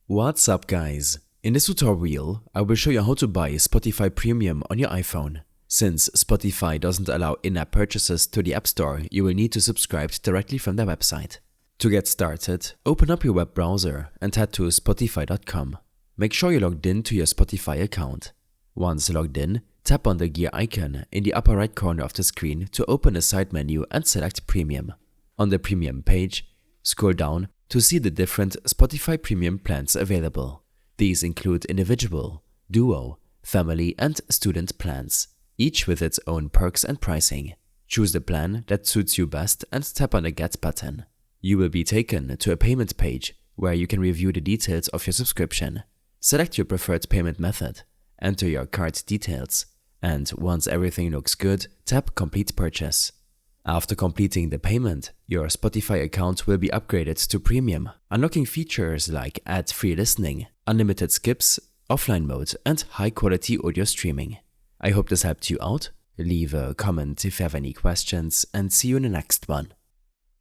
What's up guys? In this tutorial, I will show you how to buy Spotify Premium on your iPhone. Since Spotify doesn't allow in-app purchases to the App Store, you will need to subscribe directly from their website. To get started, open up your web browser and head to spotify.com. Make sure you're logged in to your Spotify account. Once logged in, tap on the gear icon in the upper right corner of the screen to open a side menu and select Premium. On the Premium page, scroll down to see the different Spotify Premium plans available. These include individual, duo, family and student plans, each with its own perks and pricing. Choose the plan that suits you best and tap on the Get button. You will be taken to a payment page where you can review the details of your subscription. Select your preferred payment method, enter your card details, and once everything looks good, tap Complete Purchase. After completing the payment, your Spotify account will be upgraded to Premium, unlocking features like ad-free listening, unlimited skips, offline mode, and high-quality audio streaming. I hope this helped you out. Leave a comment if you have any questions, and see you in the next one.